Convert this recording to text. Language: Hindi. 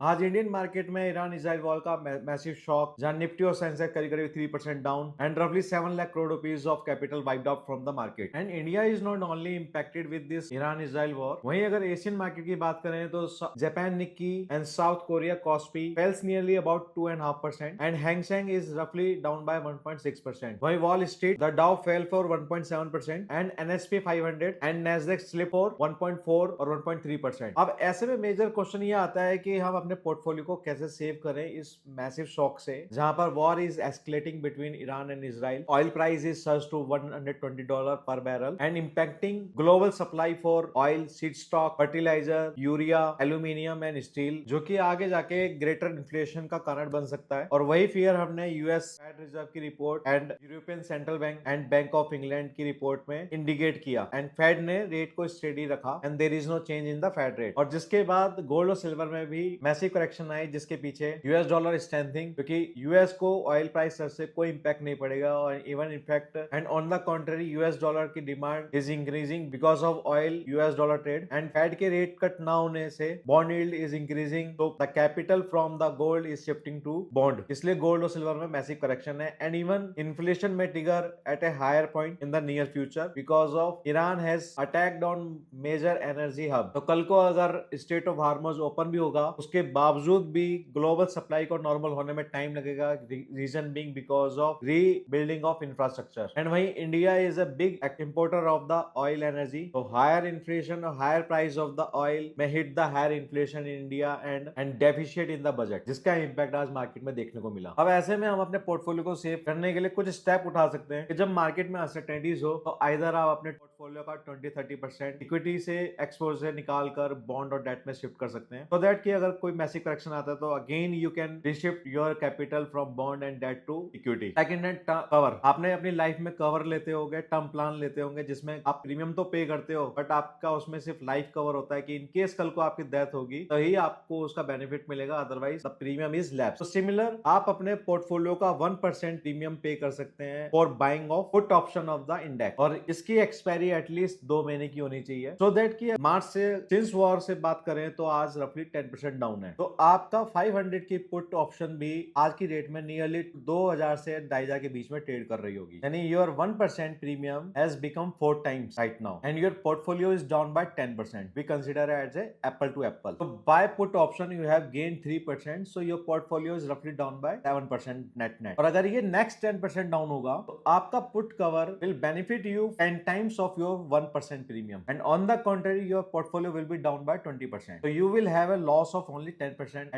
आज इंडियन मार्केट में ईरान इजराइल वॉर का मैसिव शॉक, जहां निफ्टी और सेंसेक्स करीब करीब 3% डाउन एंड रफली 7 lakh crore rupees of capital wiped out from the market. And India is not only impacted with this Iran Israel war. वहीं अगर एशियन मार्केट की बात करें तो Japan Nikki and south Korea KOSPI fails nearly about 2.5% and Hang Seng is रफली डाउन बाय 1.6%। वहीं वॉल स्ट्रीट द डाउ fail for 1.7% and NSP 500 and Nasdaq slip for 1.4 और 1.3%। अब ऐसे में मेजर क्वेश्चन ये आता है कि हम अपने पोर्टफोलियो को कैसे सेव करें इस मैसिव शॉक से, जहां पर war is escalating between Iran and Israel. Oil price is surge to $120 per barrel and impacting global supply for oil, seed stock, fertiliser, urea, aluminium and steel, जो कि आगे जाके ग्रेटर इन्फ्लेशन का कारण बन सकता है। और वही फियर हमने यूएस फेड रिजर्व की report and European Central Bank and Bank of England की रिपोर्ट में इंडिकेट किया। एंड फेड ने रेट को स्टेडी रखा and there is no change in the Fed rate. और जिसके बाद गोल्ड और सिल्वर में भी मैसिव करेक्शन आई, जिसके पीछे यूएस डॉलर स्ट्रेंथिंग, क्योंकि यूएस को ऑयल प्राइस से कोई इंपैक्ट नहीं पड़ेगा और even in fact and on the contrary US dollar की demand is increasing because of oil US dollar trade and Fed के रेट कट ना होने से बॉन्ड यील्ड इज इंक्रीजिंग, तो the capital from the gold is shifting to bond. इसलिए गोल्ड और सिल्वर में मैसिव करेक्शन है एंड इवन इन्फ्लेशन में trigger at a higher point in the near future because of Iran has attacked on major energy hub. तो कल को अगर स्टेट ऑफ हार्मोज ओपन भी होगा, उसके बावजूद भी ग्लोबल सप्लाई को नॉर्मल होने में टाइम लगेगा, reason being because of rebuilding of infrastructure. And वहीं India is a big importer of the oil energy, तो हायर इन्फ्लेशन और higher price of the oil में hit the higher inflation in India and deficit in the budget, जिसका इंपैक्ट आज मार्केट में देखने को मिला। अब ऐसे में हम अपने पोर्टफोलियो को सेव करने के लिए कुछ स्टेप उठा सकते हैं कि जब मार्केट में अनसर्टेनिटीज हो तो आइदर आप अपने पोर्टफोलियो का 20-30% इक्विटी से एक्सपोजर निकाल कर बॉन्ड और डेट में शिफ्ट कर सकते हैं, सो दैट कि अगर कोई मैसिव करेक्शन आता है तो again you can reshift your capital from bond and debt to equity. Second hand cover, आपने अपनी लाइफ में कवर लेते होंगे, टर्म प्लान लेते होंगे, जिसमें आप प्रीमियम तो पे करते हो बट आपका उसमें सिर्फ लाइफ कवर होता है कि इन केस कल को आपकी डेथ होगी तो ही आपको उसका बेनिफिट मिलेगा, otherwise the premium is lapse. तो सिमिलर आप अपने पोर्टफोलियो का 1% प्रीमियम पे कर सकते हैं for buying of put option of the index, और इसकी एक्सपायरी एटलीस्ट 2 महीने की होनी चाहिए, सो दैट कि मार्च से सिंस वॉर से बात करें तो आज रफली 10% डाउन है, तो आपका 500 की पुट ऑप्शन भी आज की रेट में नियरली 2000 से 2500 के बीच में ट्रेड कर रही होगी, यानी your 1% premium has become 4 times right now and your portfolio is down by 10%। We consider as a apple to apple. तो buy put option you have gain 3%, so your portfolio is रफली डाउन बाय 7% नेट। और अगर ये नेक्स्ट 10% डाउन होगा तो आपका put cover will benefit you 10 times of your 1% premium, and on the contrary your portfolio will be down by 20%, so you will have a loss of only 10%